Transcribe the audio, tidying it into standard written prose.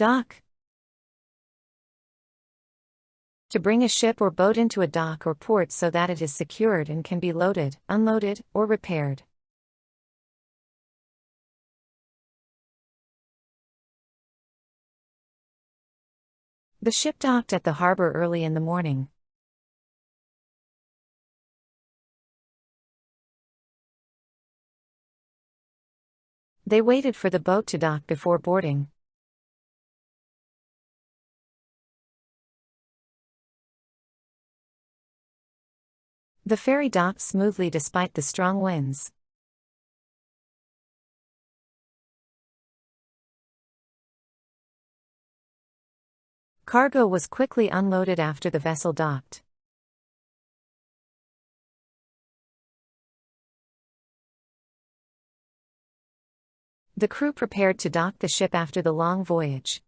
Dock. To bring a ship or boat into a dock or port so that it is secured and can be loaded, unloaded, or repaired. The ship docked at the harbor early in the morning. They waited for the boat to dock before boarding. The ferry docked smoothly despite the strong winds. Cargo was quickly unloaded after the vessel docked. The crew prepared to dock the ship after the long voyage.